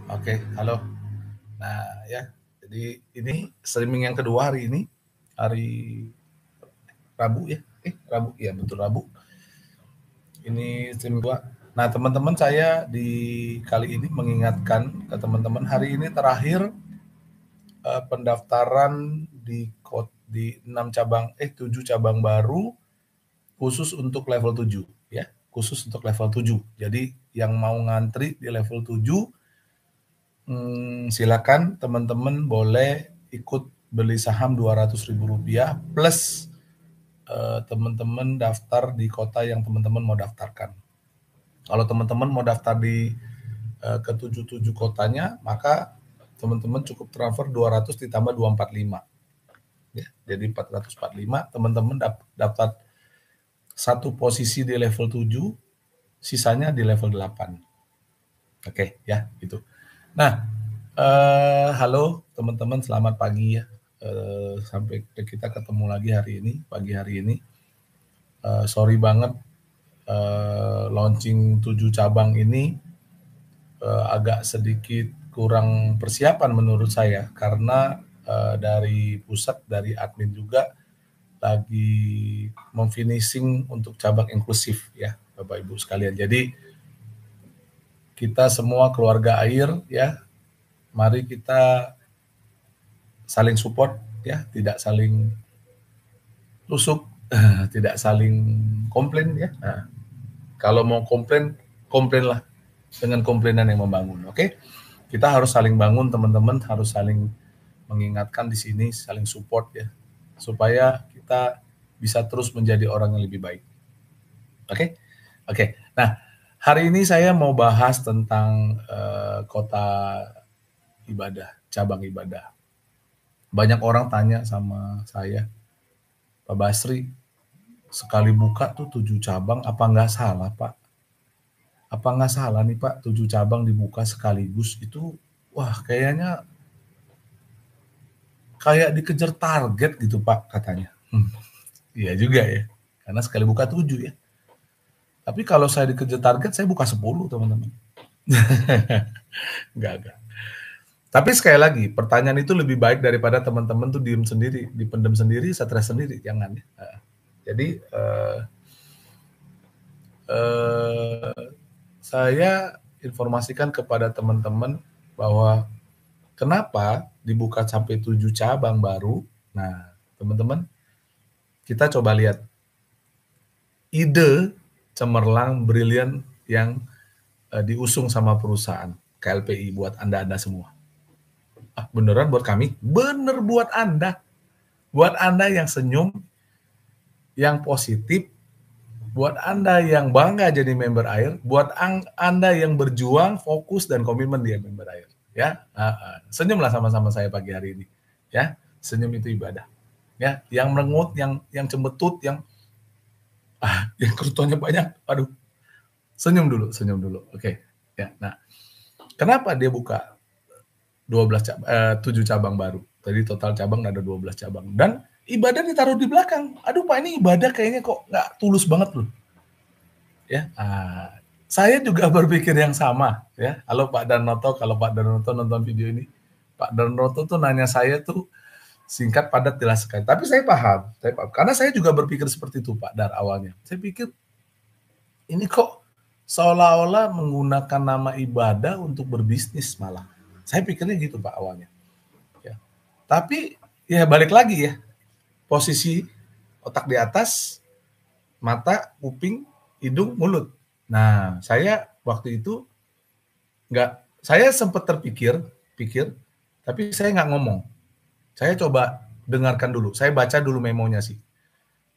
Oke, halo. Nah, ya. Jadi ini streaming yang kedua hari ini, hari Rabu ya. Rabu. Ya, betul Rabu. Ini streaming kedua. Nah, teman-teman saya di kali ini mengingatkan ke teman-teman hari ini terakhir pendaftaran di 7 cabang baru khusus untuk level 7 ya. Khusus untuk level 7. Jadi yang mau ngantri di level 7 silakan teman-teman boleh ikut beli saham Rp200.000 plus teman-teman daftar di kota yang teman-teman mau daftarkan. Kalau teman-teman mau daftar di ke-7 kotanya, maka teman-teman cukup transfer 200 ditambah 245. Ya, jadi 445, teman-teman dapat satu posisi di level 7, sisanya di level 8. Oke, ya, gitu. Nah, halo teman-teman, selamat pagi ya. Sampai kita ketemu lagi pagi hari ini. Sorry banget, launching 7 cabang ini agak sedikit kurang persiapan menurut saya, karena dari pusat, dari admin juga lagi memfinishing untuk cabang inklusif ya, Bapak Ibu sekalian. Jadi kita semua keluarga air ya, mari kita saling support ya, tidak saling tusuk, tidak saling komplain ya. Nah, kalau mau komplain, komplainlah dengan komplainan yang membangun. Oke? Kita harus saling bangun, teman-teman, harus saling mengingatkan di sini, saling support ya, supaya kita bisa terus menjadi orang yang lebih baik. Oke? Oke. Nah, hari ini saya mau bahas tentang kota ibadah, cabang ibadah. Banyak orang tanya sama saya, Pak Basri, sekali buka tuh 7 cabang, apa nggak salah Pak? Apa nggak salah nih Pak, 7 cabang dibuka sekaligus itu, wah kayaknya kayak dikejar target gitu Pak, katanya. Iya juga ya, karena sekali buka 7 ya. Tapi kalau saya dikejar target, saya buka 10 teman-teman. Enggak. Tapi sekali lagi, pertanyaan itu lebih baik daripada teman-teman tuh diem sendiri, dipendam sendiri, stres sendiri, jangan ya. Jadi saya informasikan kepada teman-teman bahwa kenapa dibuka sampai 7 cabang baru. Nah, teman-teman, kita coba lihat ide cemerlang, brilian yang diusung sama perusahaan KLPI buat Anda semua. Beneran buat kami? Bener buat Anda. Buat Anda yang senyum, yang positif, buat Anda yang bangga jadi member AIR, buat Anda yang berjuang, fokus, dan komitmen dia member AIR. Ya, senyumlah sama-sama saya pagi hari ini. Ya, senyum itu ibadah. Ya, yang merengut, yang cembetut, yang kerutannya banyak, aduh, senyum dulu. Oke. Ya, nah, kenapa dia buka 7 cabang baru? Tadi total cabang ada 12 cabang. Dan ibadah ditaruh di belakang. Aduh Pak, ini ibadah kayaknya kok nggak tulus banget loh. Ya, saya juga berpikir yang sama ya. Halo Pak Darnoto, kalau Pak Darnoto nonton video ini, Pak Darnoto tuh nanya saya tuh singkat, padat, jelas sekali. Tapi saya paham, karena saya juga berpikir seperti itu Pak Dar awalnya. Saya pikir ini kok seolah-olah menggunakan nama ibadah untuk berbisnis malah. Saya pikirnya gitu Pak awalnya. Ya. Tapi ya balik lagi ya, posisi otak di atas, mata, kuping, hidung, mulut. Nah, saya waktu itu saya sempat pikir, tapi saya nggak ngomong. Saya coba dengarkan dulu. Saya baca dulu memonya sih.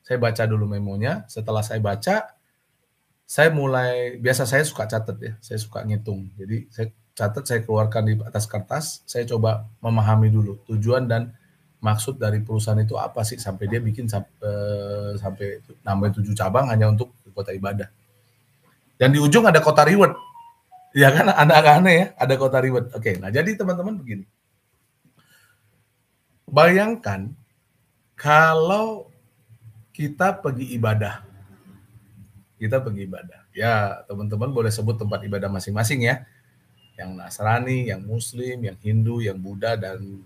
Setelah saya baca, biasa saya suka catat ya, saya suka ngitung. Jadi saya catat, saya keluarkan di atas kertas, saya coba memahami dulu tujuan dan maksud dari perusahaan itu apa sih, sampai dia bikin sampai nambah 7 cabang hanya untuk kota ibadah. Dan di ujung ada kota reward. Ya kan, aneh ya, ada kota reward. Oke, nah jadi teman-teman begini. Bayangkan kalau kita pergi ibadah. Ya, teman-teman boleh sebut tempat ibadah masing-masing ya. yang Nasrani, yang Muslim, yang Hindu, yang Buddha, dan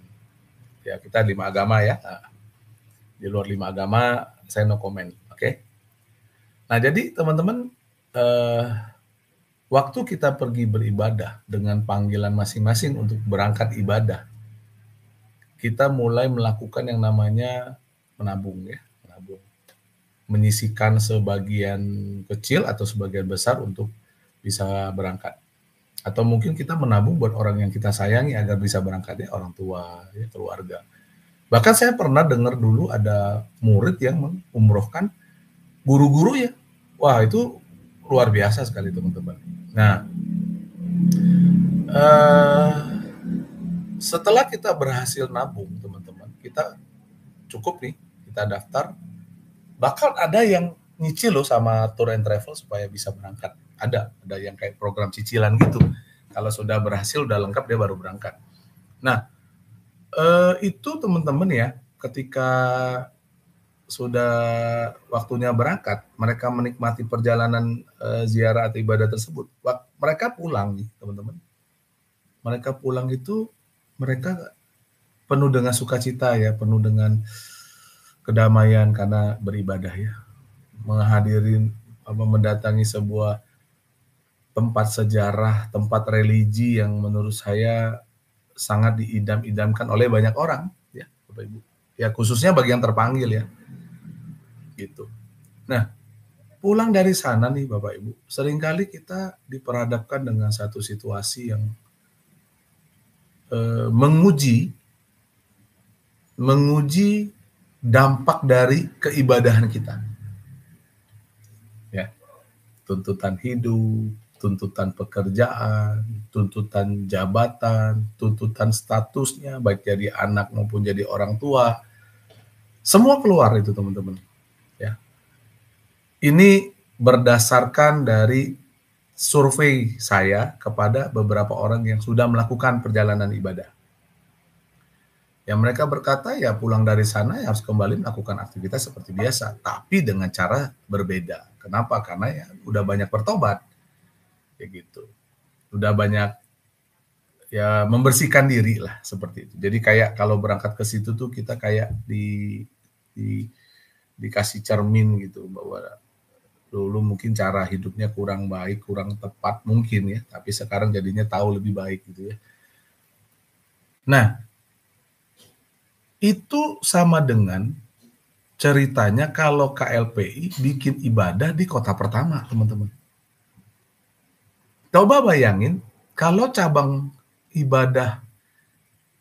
ya kita 5 agama ya. Nah, di luar 5 agama saya no comment, oke? Nah jadi teman-teman, waktu kita pergi beribadah dengan panggilan masing-masing untuk berangkat ibadah, kita mulai melakukan yang namanya menabung ya, menabung. Menyisihkan sebagian kecil atau sebagian besar untuk bisa berangkat. Atau mungkin kita menabung buat orang yang kita sayangi agar bisa berangkat ya, orang tua, ya, keluarga. Bahkan saya pernah dengar dulu ada murid yang mengumrohkan guru-guru ya. Wah itu luar biasa sekali teman-teman. Nah, setelah kita berhasil nabung teman-teman, kita cukup nih, kita daftar. Bahkan ada yang nyicil loh sama tour and travel supaya bisa berangkat. Ada yang kayak program cicilan gitu. Kalau sudah berhasil, udah lengkap, dia baru berangkat. Nah, itu teman-teman ya, ketika sudah waktunya berangkat, mereka menikmati perjalanan ziarah atau ibadah tersebut. Mereka pulang nih, teman-teman. Mereka pulang itu, mereka penuh dengan sukacita ya, penuh dengan kedamaian karena beribadah ya. Mendatangi sebuah tempat sejarah, tempat religi yang menurut saya sangat diidam-idamkan oleh banyak orang ya, Bapak Ibu. Ya khususnya bagi yang terpanggil ya. Gitu. Nah, pulang dari sana nih Bapak Ibu, seringkali kita diperhadapkan dengan satu situasi yang menguji dampak dari keibadahan kita. Ya. Tuntutan hidup, tuntutan pekerjaan, tuntutan jabatan, tuntutan statusnya, baik jadi anak maupun jadi orang tua, semua keluar itu teman-teman. Ya, ini berdasarkan dari survei saya kepada beberapa orang yang sudah melakukan perjalanan ibadah. Yang mereka berkata ya pulang dari sana ya harus kembali melakukan aktivitas seperti biasa, tapi dengan cara berbeda. Kenapa? Karena ya udah banyak bertobat. Kayak gitu. Udah banyak ya membersihkan diri lah seperti itu. Jadi kayak kalau berangkat ke situ tuh kita kayak dikasih cermin gitu bahwa dulu mungkin cara hidupnya kurang baik, kurang tepat mungkin ya, tapi sekarang jadinya tahu lebih baik gitu ya. Nah, itu sama dengan ceritanya kalau KLPI bikin ibadah di kota pertama, teman-teman. Coba bayangin kalau cabang ibadah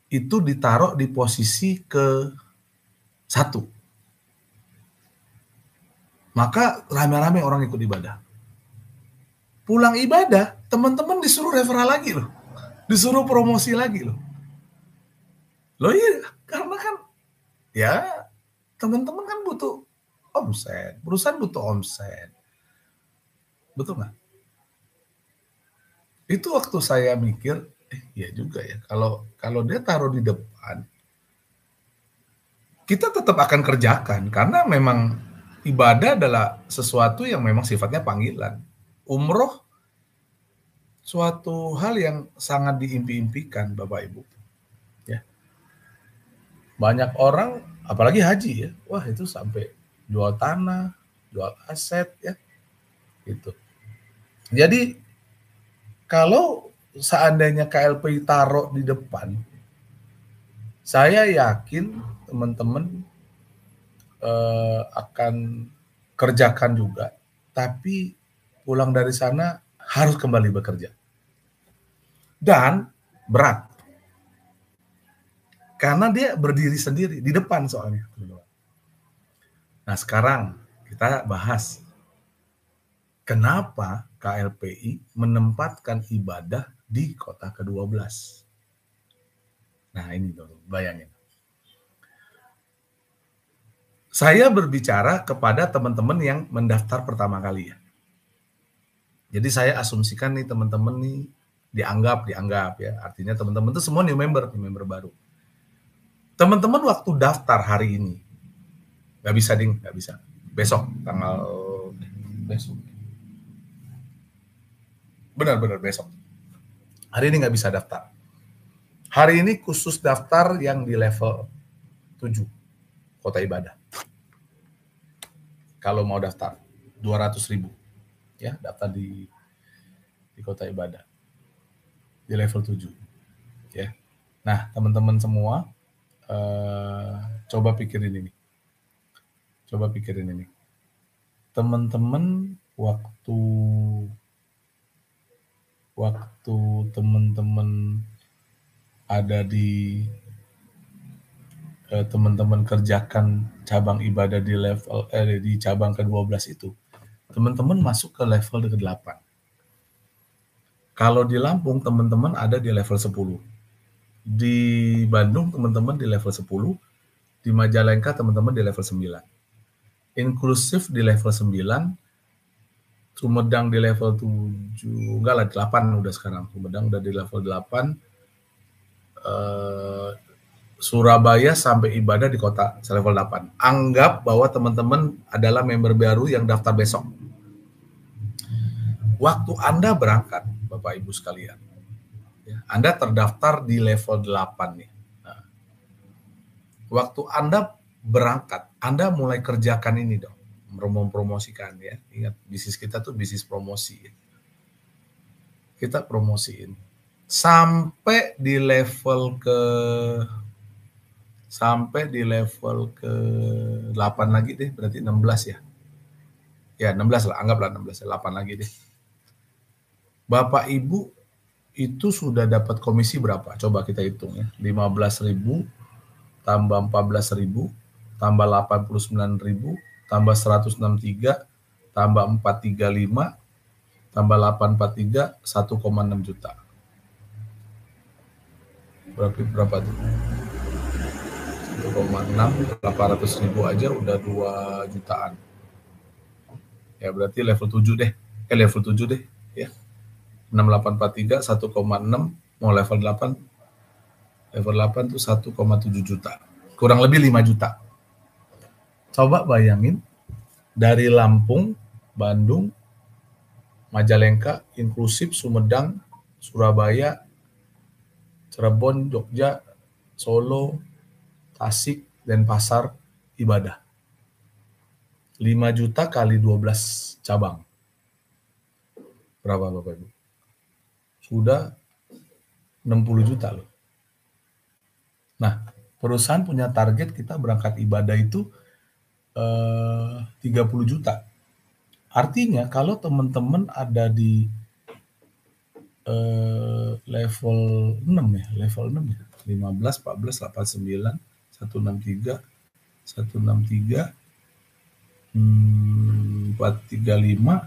itu ditaruh di posisi ke-1. Maka rame-rame orang ikut ibadah. Pulang ibadah, teman-teman disuruh referral lagi loh. Disuruh promosi lagi loh. Loh iya, karena kan ya teman-teman kan butuh omset, perusahaan butuh omset. Betul nggak? Itu waktu saya mikir, iya juga ya. Kalau dia taruh di depan, kita tetap akan kerjakan karena memang ibadah adalah sesuatu yang memang sifatnya panggilan. Umroh suatu hal yang sangat diimpi-impikan Bapak Ibu. Ya. Banyak orang, apalagi haji ya, wah itu sampai jual tanah, jual aset ya, gitu. Jadi kalau seandainya KLPI taruh di depan, saya yakin teman-teman akan kerjakan juga, tapi pulang dari sana harus kembali bekerja. Dan berat. Karena dia berdiri sendiri di depan soalnya. Nah sekarang kita bahas kenapa KLPI menempatkan ibadah di kota ke-12. Nah ini dulu, bayangin. Saya berbicara kepada teman-teman yang mendaftar pertama kali ya. Jadi saya asumsikan nih teman-teman nih dianggap ya. Artinya teman-teman itu semua new member baru. Teman-teman waktu daftar hari ini, nggak bisa. Besok besok. Benar besok. Hari ini nggak bisa daftar. Hari ini khusus daftar yang di level 7, kota ibadah. Kalau mau daftar, 200.000 ya, daftar di kota ibadah. Di level 7 ya. Nah, teman-teman semua, coba pikirin ini. Teman-teman waktu teman-teman ada di teman-teman kerjakan cabang ibadah di level di cabang ke-12 itu, teman-teman masuk ke level ke-8. Kalau di Lampung teman-teman ada di level 10. Di Bandung teman-teman di level 10, di Majalengka teman-teman di level 9. Inklusif di level 9, Sumedang di level 7, enggak lah 8 udah sekarang. Sumedang udah di level 8. Surabaya sampai ibadah di kota level 8. Anggap bahwa teman-teman adalah member baru yang daftar besok. Waktu Anda berangkat, Bapak Ibu sekalian, Anda terdaftar di level 8 nih. Nah, waktu Anda berangkat, Anda mulai kerjakan ini dong, mempromosikan ya. Ingat, bisnis kita tuh bisnis promosi. Ya. Kita promosiin sampai di level ke-8 lagi deh, berarti 16 ya. Ya 16 lah, anggaplah 16, 8 lagi deh. Bapak Ibu itu sudah dapat komisi berapa? Coba kita hitung ya. 15.000 tambah 14.000 tambah 89.000 tambah 163 tambah 435 tambah 843 1,6 juta. Berapa tuh? 1,6, 800.000 aja udah 2 jutaan. Ya berarti level 7 deh. Level 7 deh ya. 6843 1,6 mau level 8. Level 8 tuh 1,7 juta. Kurang lebih 5 juta. Coba bayangin dari Lampung, Bandung, Majalengka, inklusif Sumedang, Surabaya, Cirebon, Jogja, Solo, Tasik, dan Pasar ibadah. 5 juta kali 12 cabang. Berapa Bapak Ibu? Sudah 60 juta loh. Nah, perusahaan punya target kita berangkat ibadah itu 30 juta. Artinya kalau teman-teman ada di level 6 ya, level 6 ya, 15, 14, 89, 163, 163, 435,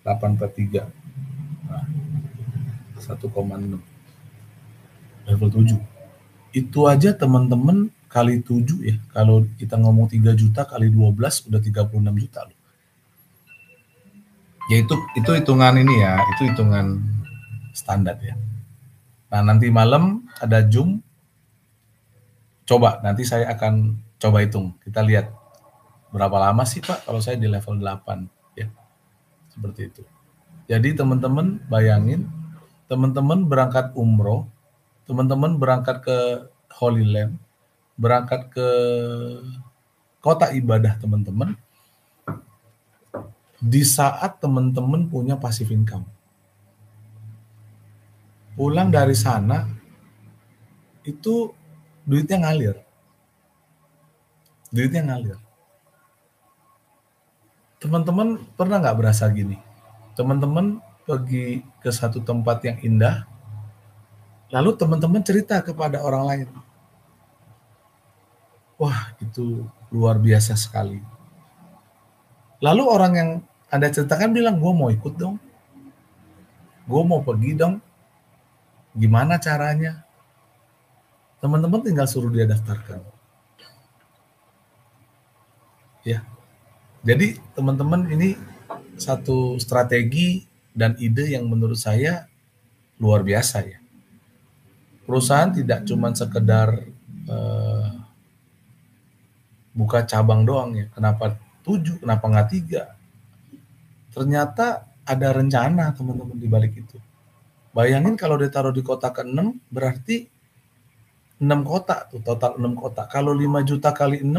843. Nah, 1,6. Level 7. Itu aja teman-teman kali 7 ya. Kalau kita ngomong 3 juta kali 12 udah 36 juta loh. Ya itu hitungan ini ya, itu hitungan standar ya. Nah, nanti malam ada Zoom. Coba nanti saya akan coba hitung. Kita lihat berapa lama sih Pak kalau saya di level 8 ya. Seperti itu. Jadi teman-teman bayangin, teman-teman berangkat umroh, teman-teman berangkat ke Holy Land, berangkat ke kota ibadah teman-teman, di saat teman-teman punya passive income. Pulang dari sana, itu duitnya ngalir. Teman-teman pernah nggak berasa gini? Teman-teman pergi ke satu tempat yang indah, lalu teman-teman cerita kepada orang lain. Wah, itu luar biasa sekali. Lalu orang yang Anda ceritakan bilang, gue mau ikut dong. Gue mau pergi dong. Gimana caranya? Teman-teman tinggal suruh dia daftarkan. Ya. Jadi teman-teman ini satu strategi dan ide yang menurut saya luar biasa ya. Perusahaan tidak cuma sekedar buka cabang doang ya. Kenapa 7, kenapa nggak 3? Ternyata ada rencana teman-teman di balik itu. Bayangin kalau ditaruh di kotak ke-6, berarti 6 kotak tuh, total 6 kotak. Kalau 5 juta kali 6,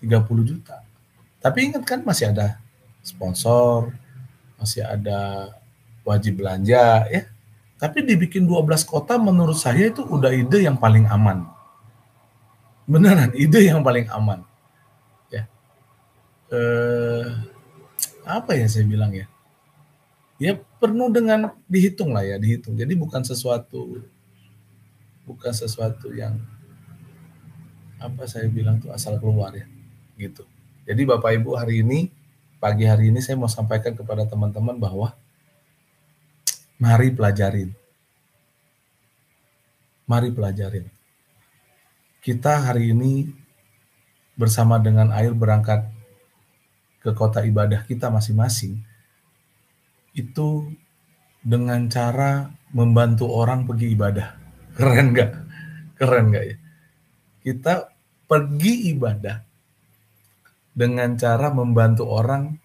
30 juta. Tapi ingat kan masih ada sponsor, masih ada wajib belanja ya. Tapi dibikin 12 kotak menurut saya itu udah ide yang paling aman. Beneran, ide yang paling aman. Ya. Apa ya saya bilang ya? Ya penuh dengan dihitung lah ya, dihitung. Jadi bukan sesuatu yang apa saya bilang tuh asal keluar ya, gitu. Jadi Bapak Ibu pagi hari ini saya mau sampaikan kepada teman-teman bahwa mari pelajarin. Mari pelajarin. Kita hari ini bersama dengan air berangkat ke kota ibadah kita masing-masing. Itu dengan cara membantu orang pergi ibadah. Keren nggak? Keren nggak ya? Kita pergi ibadah dengan cara membantu orang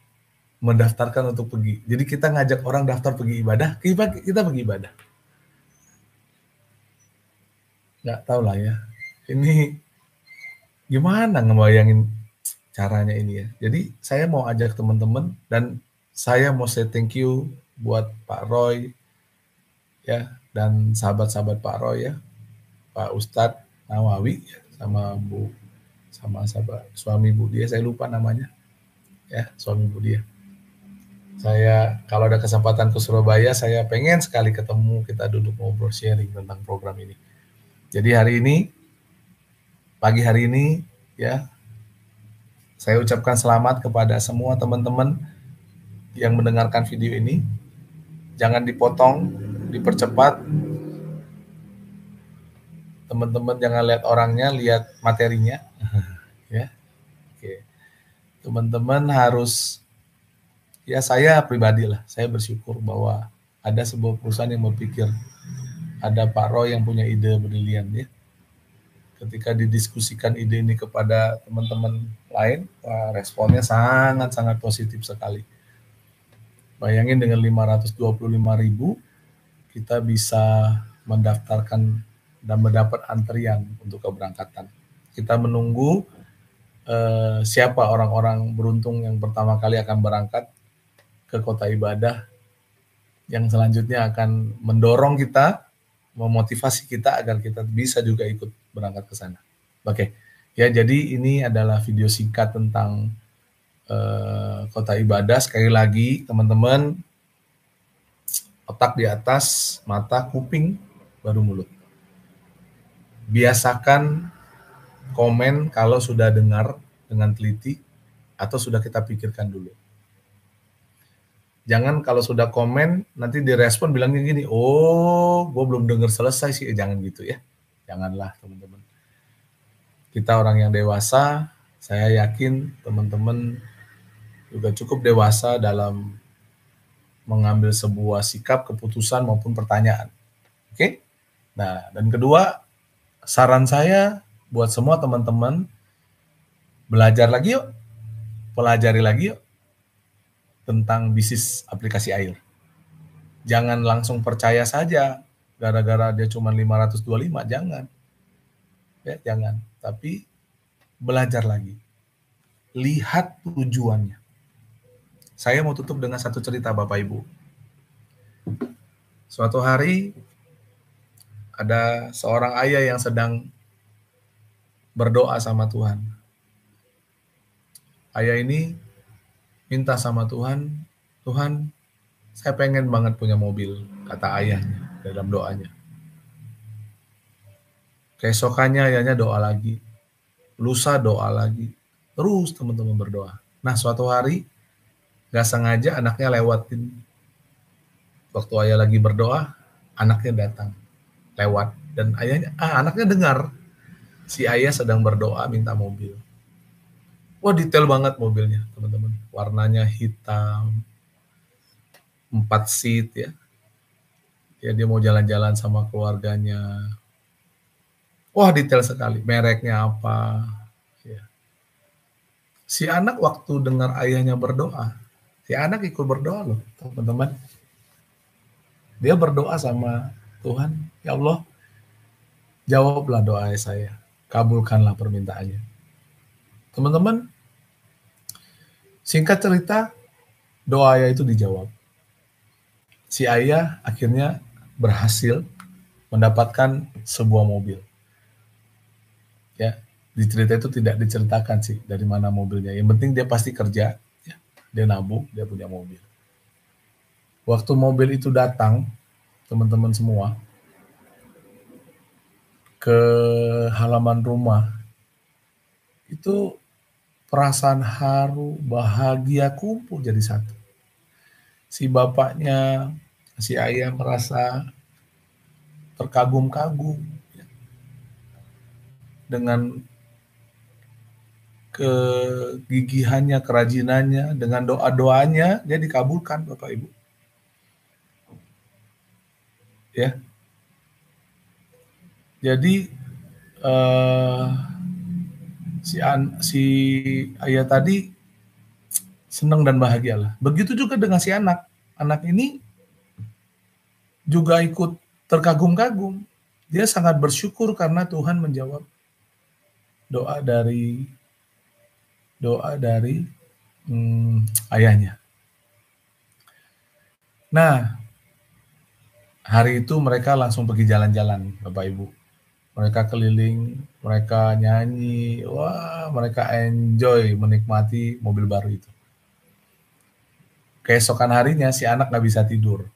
mendaftarkan untuk pergi. Jadi kita ngajak orang daftar pergi ibadah, kita pergi ibadah. Nggak tahu lah ya. Ini gimana ngebayangin caranya ini ya. Jadi saya mau ajak teman-teman dan saya mau say thank you buat Pak Roy ya dan sahabat-sahabat Pak Roy ya, Pak Ustadz Nawawi ya, sama sahabat suami Bu dia, saya lupa namanya ya, suami Bu dia. Saya kalau ada kesempatan ke Surabaya, saya pengen sekali ketemu, kita duduk ngobrol sharing tentang program ini. Jadi pagi hari ini ya, saya ucapkan selamat kepada semua teman-teman yang mendengarkan video ini. Jangan dipotong, dipercepat. Teman-teman jangan lihat orangnya, lihat materinya. Ya. Oke. Teman-teman harus, ya saya pribadi lah, saya bersyukur bahwa ada sebuah perusahaan yang berpikir, ada Pak Roy yang punya ide brilian ya. Ketika didiskusikan ide ini kepada teman-teman lain, responnya sangat-sangat positif sekali. Bayangin dengan 525.000, kita bisa mendaftarkan dan mendapat antrian untuk keberangkatan. Kita menunggu siapa orang-orang beruntung yang pertama kali akan berangkat ke kota ibadah, yang selanjutnya akan mendorong kita, memotivasi kita agar kita bisa juga ikut berangkat ke sana. Oke, ya jadi ini adalah video singkat tentang kota ibadah. Sekali lagi teman-teman, otak di atas, mata, kuping, baru mulut. Biasakan komen kalau sudah dengar dengan teliti atau sudah kita pikirkan dulu. Jangan kalau sudah komen nanti direspon bilangnya gini, oh gue belum dengar selesai sih, jangan gitu ya. Janganlah teman-teman. Kita orang yang dewasa, saya yakin teman-teman juga cukup dewasa dalam mengambil sebuah sikap, keputusan maupun pertanyaan. Oke? Nah, dan kedua, saran saya buat semua teman-teman, belajar lagi yuk, pelajari lagi yuk tentang bisnis aplikasi air. Jangan langsung percaya saja gara-gara dia cuma 525, jangan. Ya, jangan. Tapi belajar lagi. Lihat tujuannya. Saya mau tutup dengan satu cerita Bapak Ibu. Suatu hari ada seorang ayah yang sedang berdoa sama Tuhan. Ayah ini minta sama Tuhan, Tuhan, saya pengen banget punya mobil, kata ayahnya dalam doanya. Keesokannya ayahnya doa lagi, lusa doa lagi, terus teman-teman berdoa. Nah suatu hari, gak sengaja anaknya lewatin. Waktu ayah lagi berdoa, anaknya datang, lewat. Dan anaknya dengar, si ayah sedang berdoa minta mobil. Wah detail banget mobilnya teman-teman. Warnanya hitam, 4 seat ya. Ya dia mau jalan-jalan sama keluarganya. Wah detail sekali. Mereknya apa. Ya. Si anak waktu dengar ayahnya berdoa, si anak ikut berdoa loh teman-teman. Dia berdoa sama Tuhan, ya Allah, jawablah doa saya, kabulkanlah permintaannya. Teman-teman, singkat cerita, doa ayah itu dijawab. Si ayah akhirnya berhasil mendapatkan sebuah mobil. Ya, di cerita itu tidak diceritakan sih dari mana mobilnya. Yang penting dia pasti kerja, ya, dia nabung, dia punya mobil. Waktu mobil itu datang, teman-teman semua, ke halaman rumah, itu perasaan haru, bahagia kumpul jadi satu. Si bapaknya, si ayah merasa terkagum-kagum dengan kegigihannya, kerajinannya, dengan doa-doanya dia dikabulkan, Bapak Ibu. Ya. Jadi si ayah tadi senang dan bahagia lah. Begitu juga dengan si anak. Anak ini juga ikut terkagum-kagum. Dia sangat bersyukur karena Tuhan menjawab doa dari ayahnya. Nah, hari itu mereka langsung pergi jalan-jalan, Bapak Ibu. Mereka keliling, mereka nyanyi, wah, mereka enjoy menikmati mobil baru itu. Keesokan harinya si anak nggak bisa tidur.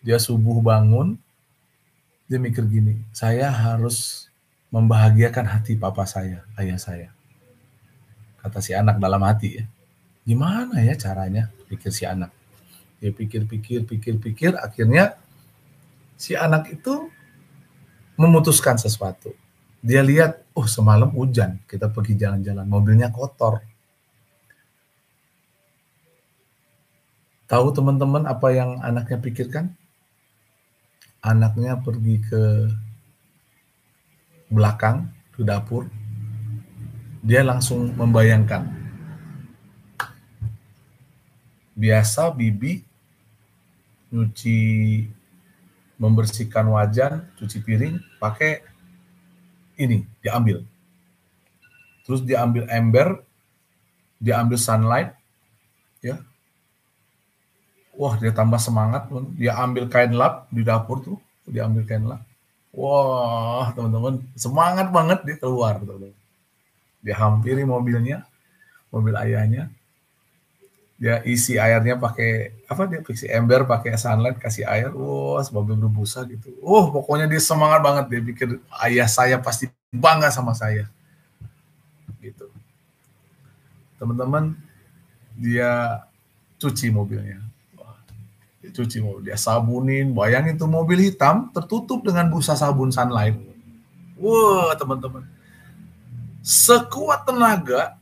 Dia subuh bangun, dia mikir gini, saya harus membahagiakan hati papa saya, ayah saya. Kata si anak dalam hati ya. Gimana ya caranya, pikir si anak. Dia pikir, akhirnya si anak itu memutuskan sesuatu. Dia lihat, semalam hujan, kita pergi jalan-jalan, mobilnya kotor. Tahu teman-teman apa yang anaknya pikirkan? Anaknya pergi ke belakang, ke dapur. Dia langsung membayangkan. Biasa bibi nyuci, membersihkan wajan, cuci piring, pakai ini, diambil. Terus diambil ember, diambil sunlight, ya. Wah, dia tambah semangat, dia ambil kain lap di dapur tuh, dia ambil kain lap. Wah, teman-teman, semangat banget dia keluar, teman-teman. Dia hampiri mobilnya, mobil ayahnya. Dia isi airnya pakai dia isi ember, pakai sunlight, kasih air. Wah, mobil berbusa gitu. Pokoknya dia semangat banget, dia pikir ayah saya pasti bangga sama saya. Gitu. Teman-teman, dia cuci mobilnya. Cuci mobil, dia sabunin, bayangin tuh mobil hitam tertutup dengan busa sabun sunlight. Wah, teman-teman, sekuat tenaga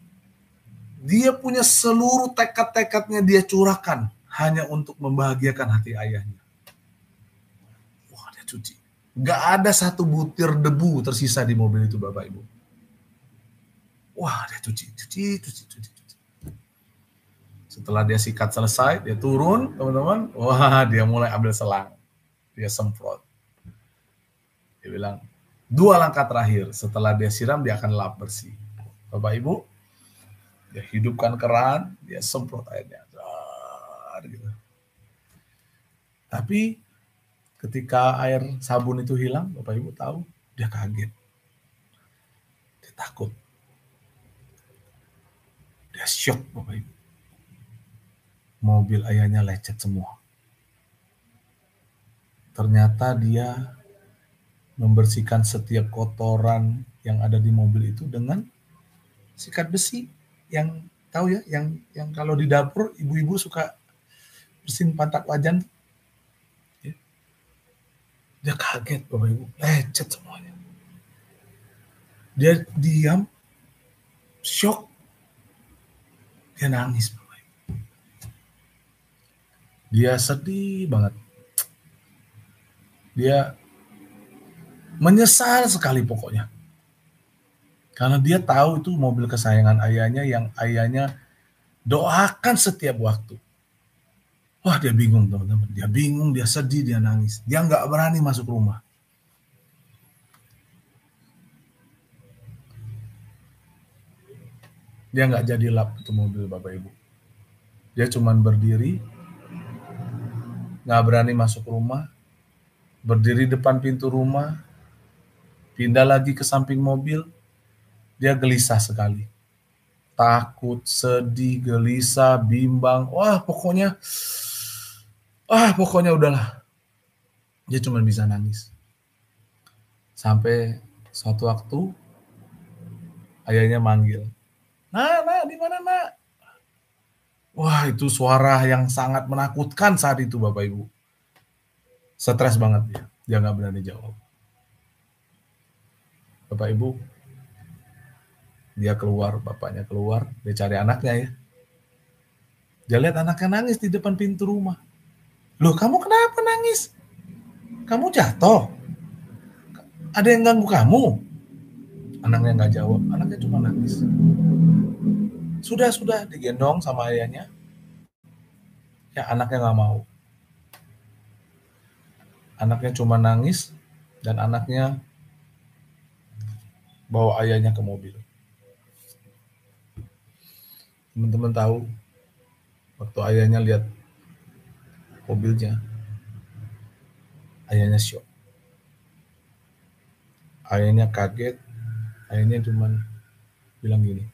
dia punya seluruh tekad-tekadnya dia curahkan hanya untuk membahagiakan hati ayahnya. Wah, dia cuci, nggak ada satu butir debu tersisa di mobil itu, Bapak Ibu. Wah, dia cuci. Setelah dia sikat selesai, dia turun, teman-teman. Wah, dia mulai ambil selang. Dia semprot. Dia bilang, 2 langkah terakhir. Setelah dia siram, dia akan lap bersih. Bapak Ibu, dia hidupkan keran, dia semprot airnya. Gitu. Tapi ketika air sabun itu hilang, Bapak Ibu tahu, dia kaget. Dia takut. Dia syok, Bapak Ibu. Mobil ayahnya lecet semua. Ternyata dia membersihkan setiap kotoran yang ada di mobil itu dengan sikat besi yang tahu ya, yang kalau di dapur ibu-ibu suka bersihin pantat wajan. Dia kaget, Bapak Ibu, lecet semuanya. Dia diam, syok, dia nangis, Bapak Ibu. Dia sedih banget. Dia menyesal sekali pokoknya. Karena dia tahu itu mobil kesayangan ayahnya yang ayahnya doakan setiap waktu. Wah, dia bingung teman-teman. Dia bingung, dia sedih, dia nangis. Dia nggak berani masuk rumah. Dia nggak jadi lap itu mobil Bapak Ibu. Dia cuman berdiri, nggak berani masuk rumah, berdiri depan pintu rumah, pindah lagi ke samping mobil, dia gelisah sekali. Takut, sedih, gelisah, bimbang. Pokoknya udahlah. Dia cuma bisa nangis. Sampai suatu waktu ayahnya manggil. Nah, di mana nak? Wah, itu suara yang sangat menakutkan saat itu Bapak Ibu. Stres banget dia. Dia nggak berani jawab. Bapak Ibu, dia keluar, bapaknya keluar, dia cari anaknya ya. Dia lihat anaknya nangis di depan pintu rumah. Loh, kamu kenapa nangis? Kamu jatuh? Ada yang ganggu kamu? Anaknya nggak jawab, anaknya cuma nangis. Sudah, digendong sama ayahnya. Ya, anaknya nggak mau. Anaknya cuma nangis, dan anaknya bawa ayahnya ke mobil. Teman-teman tahu, waktu ayahnya lihat mobilnya, ayahnya syok. Ayahnya kaget, ayahnya cuma bilang gini,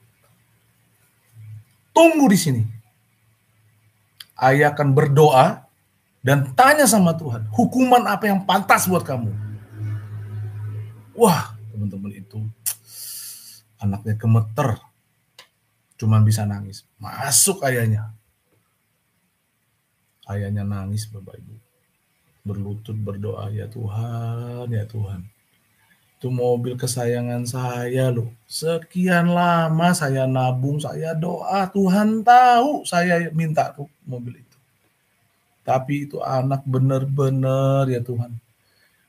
tunggu di sini. Ayah akan berdoa dan tanya sama Tuhan, hukuman apa yang pantas buat kamu? Wah, teman-teman, itu anaknya gemeter, cuma bisa nangis. Masuk ayahnya. Ayahnya nangis Bapak Ibu. Berlutut berdoa, ya Tuhan, ya Tuhan. Itu mobil kesayangan saya loh. Sekian lama saya nabung, saya doa, Tuhan tahu saya minta mobil itu. Tapi itu anak bener-bener ya Tuhan.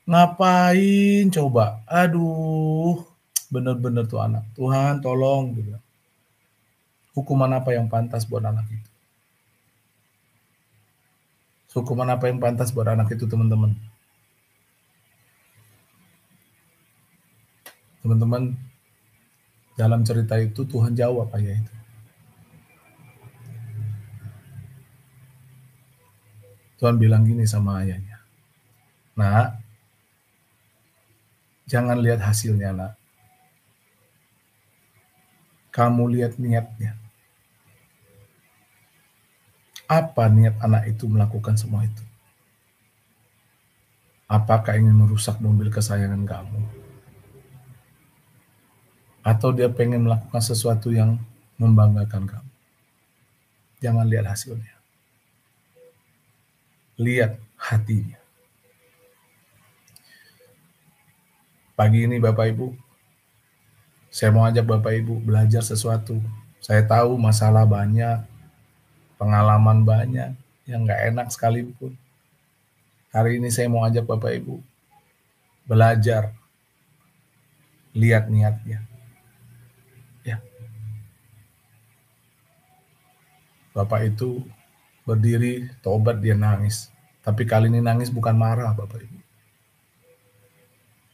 Ngapain coba? Aduh, bener-bener tuh anak. Tuhan tolong. Gitu. Hukuman apa yang pantas buat anak itu? Hukuman apa yang pantas buat anak itu teman-teman? Teman-teman, dalam cerita itu Tuhan jawab ayah itu. Tuhan bilang gini sama ayahnya. Nak, jangan lihat hasilnya, nak. Kamu lihat niatnya. Apa niat anak itu melakukan semua itu? Apakah ingin merusak mobil kesayangan kamu? Atau dia pengen melakukan sesuatu yang membanggakan kamu? Jangan lihat hasilnya. Lihat hatinya. Pagi ini Bapak Ibu, saya mau ajak Bapak Ibu belajar sesuatu. Saya tahu masalah banyak, pengalaman banyak, yang gak enak sekalipun. Hari ini saya mau ajak Bapak Ibu belajar, lihat niatnya. Ya. Bapak itu berdiri, tobat, dia nangis. Tapi kali ini nangis bukan marah Bapak Ibu.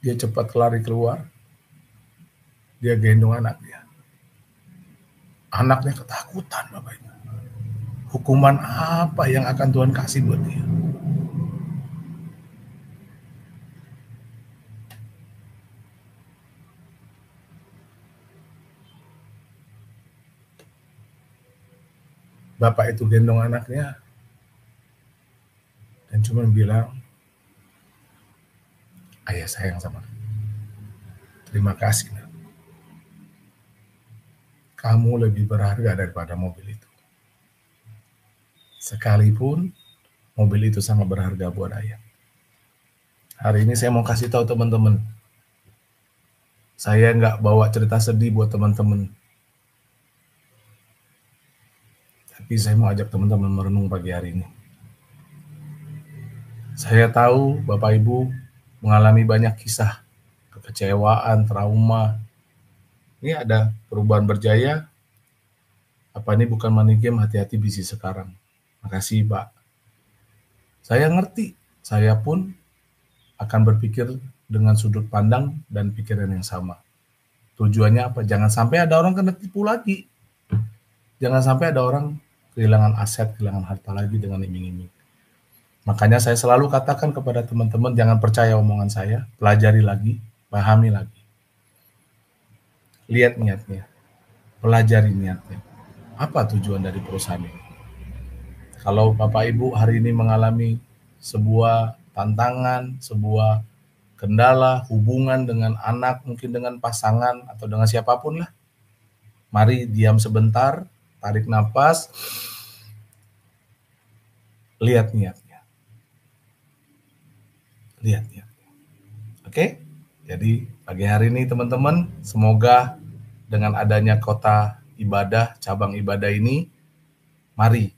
Dia cepat lari keluar, dia gendong anaknya. Anaknya ketakutan Bapak Ibu. Hukuman apa yang akan Tuhan kasih buat dia? Bapak itu gendong anaknya dan cuma bilang, ayah sayang sama kamu. Terima kasih. Nak. Kamu lebih berharga daripada mobil itu. Sekalipun mobil itu sangat berharga buat ayah. Hari ini saya mau kasih tahu teman-teman, saya nggak bawa cerita sedih buat teman-teman. Tapi saya mau ajak teman-teman merenung pagi hari ini. Saya tahu Bapak Ibu mengalami banyak kisah, kekecewaan, trauma. Ini ada perubahan berjaya. Apa ini bukan money game, hati-hati bisnis sekarang. Makasih Pak. Saya ngerti, saya pun akan berpikir dengan sudut pandang dan pikiran yang sama. Tujuannya apa? Jangan sampai ada orang kena tipu lagi. Jangan sampai ada orang kehilangan aset, kehilangan harta lagi dengan iming-iming. Makanya saya selalu katakan kepada teman-teman, jangan percaya omongan saya, pelajari lagi, pahami lagi. Lihat niatnya, pelajari niatnya. Apa tujuan dari perusahaan ini? Kalau Bapak Ibu hari ini mengalami sebuah tantangan, sebuah kendala, hubungan dengan anak, mungkin dengan pasangan, atau dengan siapapun lah, mari diam sebentar, tarik nafas, lihat niatnya. Lihat niatnya. Oke? Jadi pagi hari ini teman-teman, semoga dengan adanya kota ibadah, cabang ibadah ini, mari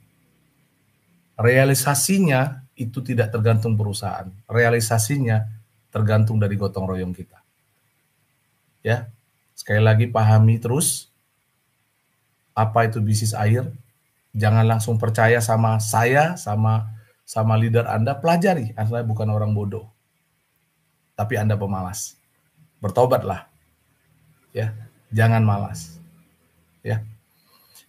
realisasinya itu tidak tergantung perusahaan. Realisasinya tergantung dari gotong royong kita. Ya, sekali lagi pahami terus apa itu bisnis air. Jangan langsung percaya sama saya, sama leader Anda. Pelajari, Anda bukan orang bodoh, tapi Anda pemalas. Bertobatlah, ya. Jangan malas, ya.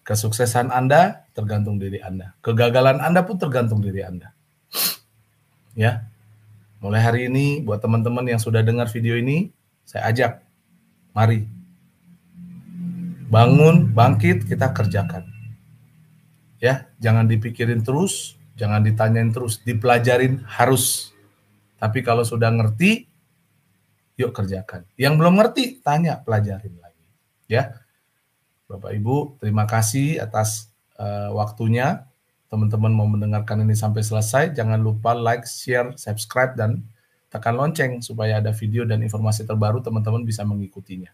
Kesuksesan Anda tergantung diri Anda. Kegagalan Anda pun tergantung diri Anda. Ya. Mulai hari ini buat teman-teman yang sudah dengar video ini, saya ajak, mari bangun, bangkit, kita kerjakan. Ya, jangan dipikirin terus, jangan ditanyain terus, dipelajarin harus. Tapi kalau sudah ngerti, yuk kerjakan. Yang belum ngerti, tanya, pelajarin lagi. Ya. Bapak Ibu, terima kasih atas waktunya. Teman-teman mau mendengarkan ini sampai selesai, jangan lupa like, share, subscribe, dan tekan lonceng supaya ada video dan informasi terbaru teman-teman bisa mengikutinya.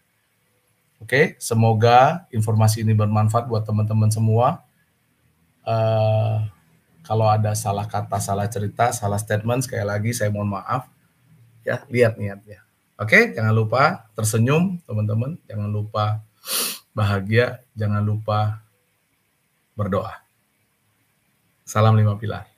Oke, semoga informasi ini bermanfaat buat teman-teman semua. Kalau ada salah kata, salah cerita, salah statement, sekali lagi saya mohon maaf. Ya, lihat niatnya. Oke, jangan lupa tersenyum teman-teman, jangan lupa bahagia, jangan lupa berdoa. Salam 5 pilar.